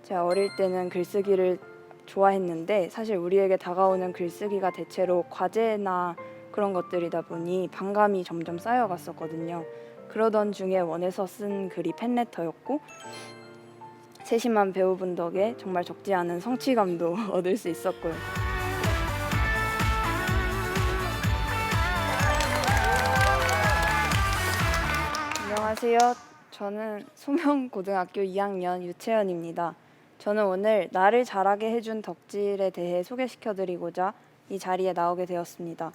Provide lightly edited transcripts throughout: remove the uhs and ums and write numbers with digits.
제가 어릴 때는 글쓰기를 좋아했는데 사실 우리에게 다가오는 글쓰기가 대체로 과제나 그런 것들이다 보니 반감이 점점 쌓여갔었거든요. 그러던 중에 원해서 쓴 글이 팬레터였고 세심한 배우분 덕에 정말 적지 않은 성취감도 얻을 수 있었고요. 안녕하세요. 저는 소명고등학교 2학년 유채연입니다. 저는 오늘 나를 자라게 해준 덕질에 대해 소개시켜드리고자 이 자리에 나오게 되었습니다.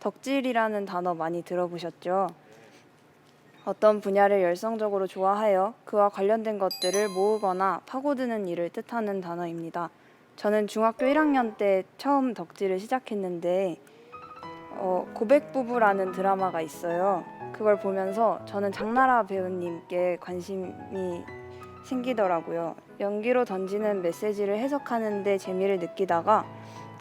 덕질이라는 단어 많이 들어보셨죠? 어떤 분야를 열성적으로 좋아하여 그와 관련된 것들을 모으거나 파고드는 일을 뜻하는 단어입니다. 저는 중학교 1학년 때 처음 덕질을 시작했는데 고백부부라는 드라마가 있어요. 그걸 보면서 저는 장나라 배우님께 관심이 생기더라고요. 연기로 던지는 메시지를 해석하는 데 재미를 느끼다가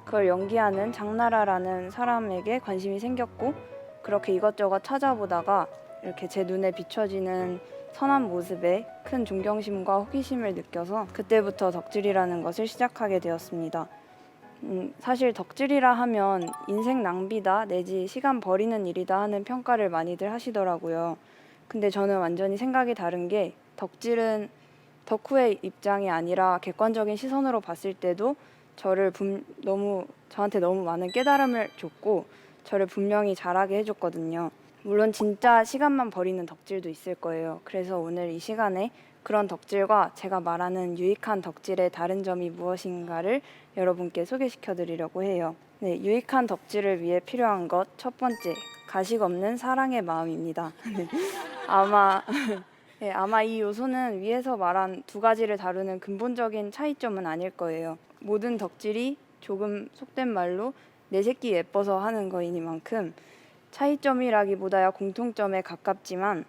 그걸 연기하는 장나라라는 사람에게 관심이 생겼고 그렇게 이것저것 찾아보다가 이렇게 제 눈에 비춰지는 선한 모습에 큰 존경심과 호기심을 느껴서 그때부터 덕질이라는 것을 시작하게 되었습니다. 사실 덕질이라 하면 인생 낭비다 내지 시간 버리는 일이다 하는 평가를 많이들 하시더라고요. 근데 저는 완전히 생각이 다른 게 덕질은 덕후의 입장이 아니라 객관적인 시선으로 봤을 때도 저한테 너무 많은 깨달음을 줬고 저를 분명히 자라게 해줬거든요. 물론 진짜 시간만 버리는 덕질도 있을 거예요. 그래서 오늘 이 시간에 그런 덕질과 제가 말하는 유익한 덕질의 다른 점이 무엇인가를 여러분께 소개시켜 드리려고 해요. 네, 유익한 덕질을 위해 필요한 것 첫 번째, 가식 없는 사랑의 마음입니다. 아마 네, 아마 이 요소는 위에서 말한 두 가지를 다루는 근본적인 차이점은 아닐 거예요. 모든 덕질이 조금 속된 말로 내 새끼 예뻐서 하는 거이니만큼 차이점이라기보다야 공통점에 가깝지만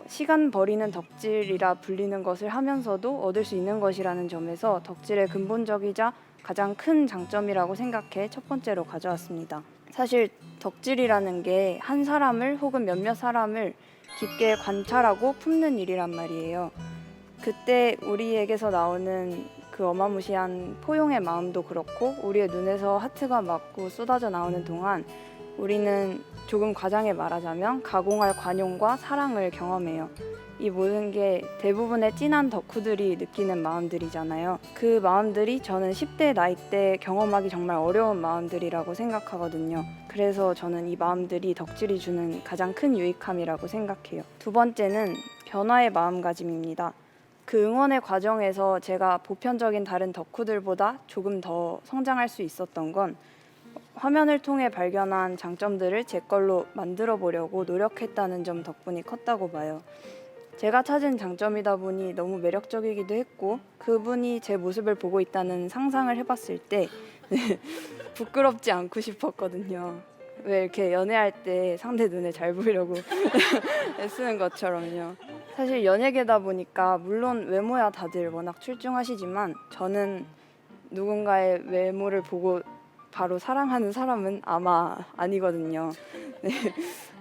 시간 버리는 덕질이라 불리는 것을 하면서도 얻을 수 있는 것이라는 점에서 덕질의 근본적이자 가장 큰 장점이라고 생각해 첫 번째로 가져왔습니다. 사실 덕질이라는 게 한 사람을 혹은 몇몇 사람을 깊게 관찰하고 품는 일이란 말이에요. 그때 우리에게서 나오는 그 어마무시한 포용의 마음도 그렇고 우리의 눈에서 하트가 막 쏟아져 나오는 동안 우리는 조금 과장해 말하자면 가공할 관용과 사랑을 경험해요. 이 모든 게 대부분의 찐한 덕후들이 느끼는 마음들이잖아요. 그 마음들이 저는 10대 나이 때 경험하기 정말 어려운 마음들이라고 생각하거든요. 그래서 저는 이 마음들이 덕질이 주는 가장 큰 유익함이라고 생각해요. 두 번째는 변화의 마음가짐입니다. 그 응원의 과정에서 제가 보편적인 다른 덕후들보다 조금 더 성장할 수 있었던 건 화면을 통해 발견한 장점들을 제 걸로 만들어 보려고 노력했다는 점 덕분이 컸다고 봐요. 제가 찾은 장점이다 보니 너무 매력적이기도 했고 그분이 제 모습을 보고 있다는 상상을 해봤을 때 부끄럽지 않고 싶었거든요. 왜 이렇게 연애할 때 상대 눈에 잘 보이려고 애쓰는 것처럼요. 사실 연예계다 보니까 물론 외모야 다들 워낙 출중하시지만 저는 누군가의 외모를 보고 바로 사랑하는 사람은 아마 아니거든요. 네.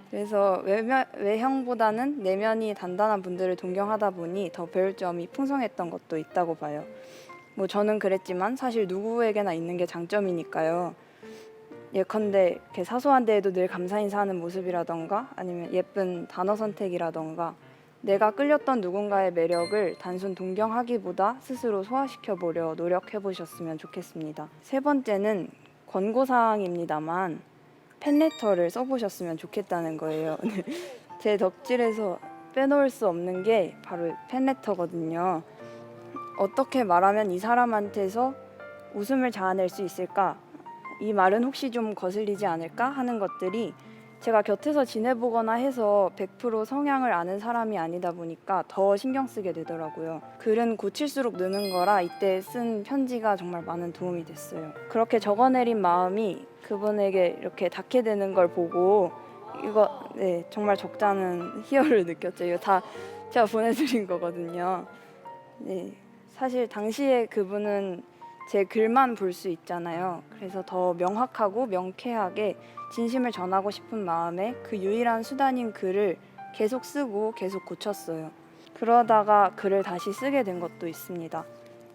그래서 외형보다는 내면이 단단한 분들을 동경하다 보니 더 배울 점이 풍성했던 것도 있다고 봐요. 뭐 저는 그랬지만 사실 누구에게나 있는 게 장점이니까요. 예컨대 이렇게 사소한 데에도 늘 감사 인사하는 모습이라던가 아니면 예쁜 단어 선택이라던가 내가 끌렸던 누군가의 매력을 단순 동경하기보다 스스로 소화시켜 보려 노력해 보셨으면 좋겠습니다. 세 번째는 권고사항입니다만 팬레터를 써보셨으면 좋겠다는 거예요. 제 덕질에서 빼놓을 수 없는 게 바로 팬레터거든요. 어떻게 말하면 이 사람한테서 웃음을 자아낼 수 있을까? 이 말은 혹시 좀 거슬리지 않을까 하는 것들이 제가 곁에서 지내보거나 해서 100% 성향을 아는 사람이 아니다 보니까 더 신경 쓰게 되더라고요. 글은 고칠수록 느는 거라 이때 쓴 편지가 정말 많은 도움이 됐어요. 그렇게 적어내린 마음이 그분에게 이렇게 닿게 되는 걸 보고 정말 적잖은 희열을 느꼈죠. 이거 다 제가 보내드린 거거든요. 네, 사실 당시에 그분은 제 글만 볼 수 있잖아요. 그래서 더 명확하고 명쾌하게 진심을 전하고 싶은 마음에 그 유일한 수단인 글을 계속 쓰고 계속 고쳤어요. 그러다가 글을 다시 쓰게 된 것도 있습니다.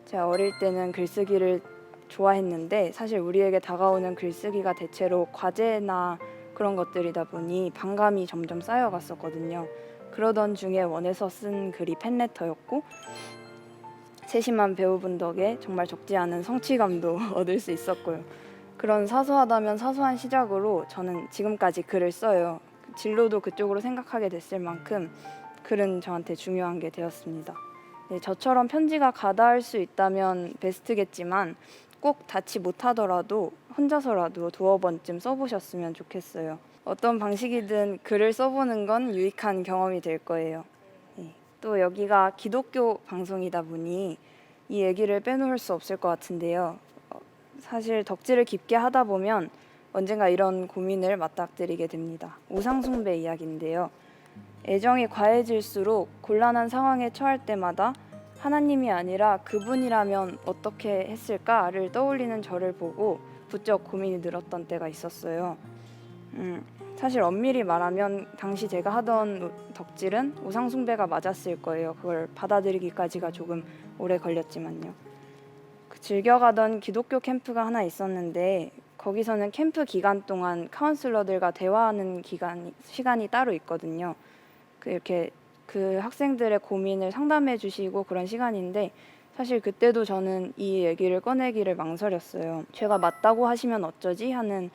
제가 어릴 때는 글쓰기를 좋아했는데 사실 우리에게 다가오는 글쓰기가 대체로 과제나 그런 것들이다 보니 반감이 점점 쌓여갔었거든요. 그러던 중에 원해서 쓴 글이 팬레터였고 세심한 배우분 덕에 정말 적지 않은 성취감도 얻을 수 있었고요. 그런 사소하다면 사소한 시작으로 저는 지금까지 글을 써요. 진로도 그쪽으로 생각하게 됐을 만큼 글은 저한테 중요한 게 되었습니다. 네, 저처럼 편지가 가다할 수 있다면 베스트겠지만 꼭 닿지 못하더라도 혼자서라도 두어 번쯤 써보셨으면 좋겠어요. 어떤 방식이든 글을 써보는 건 유익한 경험이 될 거예요. 네, 또 여기가 기독교 방송이다 보니 이 얘기를 빼놓을 수 없을 것 같은데요. 사실 덕질을 깊게 하다 보면 언젠가 이런 고민을 맞닥뜨리게 됩니다. 우상숭배 이야기인데요. 애정이 과해질수록 곤란한 상황에 처할 때마다 하나님이 아니라 그분이라면 어떻게 했을까를 떠올리는 저를 보고 부쩍 고민이 늘었던 때가 있었어요. 사실 엄밀히 말하면 당시 제가 하던 덕질은 우상숭배가 맞았을 거예요. 그걸 받아들이기까지가 조금 오래 걸렸지만요. 즐겨가던 기독교 캠프가 하나 있었는데 거기서는 캠프 기간 동안 카운슬러들과 대화하는 시간이 따로 있거든요. 이렇게 그 학생들의 고민을 상담해 주시고 그런 시간인데 사실 그때도 저는 이 얘기를 꺼내기를 망설였어요. 제가 맞다고 하시면 어쩌지 하는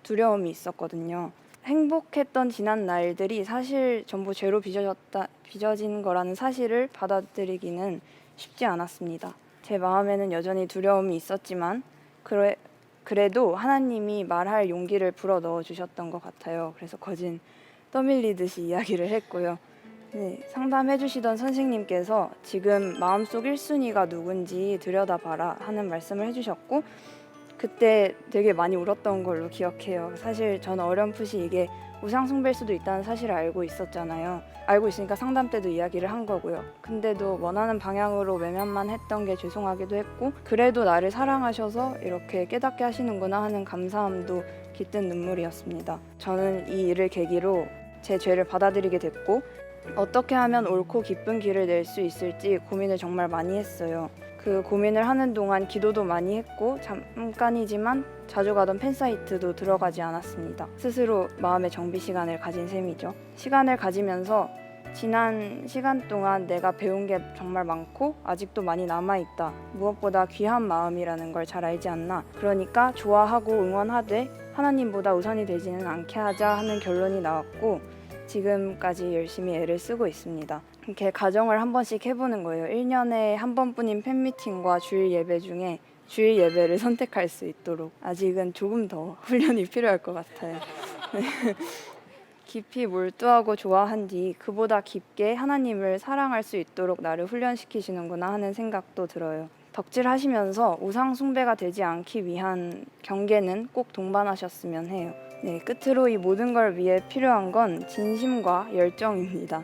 두려움이 있었거든요. 행복했던 지난 날들이 사실 전부 죄로 빚어진 거라는 사실을 받아들이기는 쉽지 않았습니다. 제 마음에는 여전히 두려움이 있었지만 그래도 하나님이 말할 용기를 불어 넣어 주셨던 것 같아요. 그래서 거진 떠밀리듯이 이야기를 했고요. 네, 상담해 주시던 선생님께서 지금 마음속 1순위가 누군지 들여다봐라 하는 말씀을 해주셨고 그때 되게 많이 울었던 걸로 기억해요. 사실 저는 어렴풋이 이게 우상숭배일 수도 있다는 사실을 알고 있었잖아요. 알고 있으니까 상담 때도 이야기를 한 거고요. 근데도 원하는 방향으로 외면만 했던 게 죄송하기도 했고 그래도 나를 사랑하셔서 이렇게 깨닫게 하시는구나 하는 감사함도 깃든 눈물이었습니다. 저는 이 일을 계기로 제 죄를 받아들이게 됐고 어떻게 하면 옳고 기쁜 길을 낼 수 있을지 고민을 정말 많이 했어요. 그 고민을 하는 동안 기도도 많이 했고 잠깐이지만 자주 가던 팬사이트도 들어가지 않았습니다. 스스로 마음의 정비 시간을 가진 셈이죠. 시간을 가지면서 지난 시간 동안 내가 배운 게 정말 많고 아직도 많이 남아있다. 무엇보다 귀한 마음이라는 걸 잘 알지 않나. 그러니까 좋아하고 응원하되 하나님보다 우선이 되지는 않게 하자 하는 결론이 나왔고 지금까지 열심히 애를 쓰고 있습니다. 이렇게 가정을 한 번씩 해보는 거예요. 1년에 한 번뿐인 팬미팅과 주일 예배 중에 주일 예배를 선택할 수 있도록 아직은 조금 더 훈련이 필요할 것 같아요. 깊이 몰두하고 좋아한 뒤 그보다 깊게 하나님을 사랑할 수 있도록 나를 훈련시키시는구나 하는 생각도 들어요. 덕질하시면서 우상 숭배가 되지 않기 위한 경계는 꼭 동반하셨으면 해요. 네, 끝으로 이 모든 걸 위해 필요한 건 진심과 열정입니다.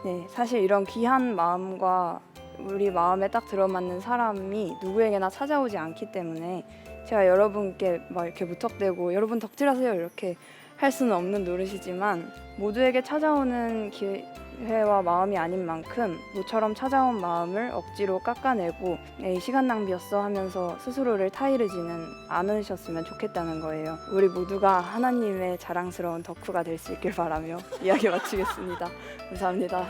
네, 사실 이런 귀한 마음과 우리 마음에 딱 들어맞는 사람이 누구에게나 찾아오지 않기 때문에 제가 여러분께 막 이렇게 무턱대고 여러분 덕질하세요 이렇게 할 수는 없는 노릇이지만 모두에게 찾아오는 기회와 마음이 아닌 만큼 모처럼 찾아온 마음을 억지로 깎아내고 에이 시간 낭비였어 하면서 스스로를 타이르지는 않으셨으면 좋겠다는 거예요. 우리 모두가 하나님의 자랑스러운 덕후가 될 수 있길 바라며 이야기 마치겠습니다. 감사합니다.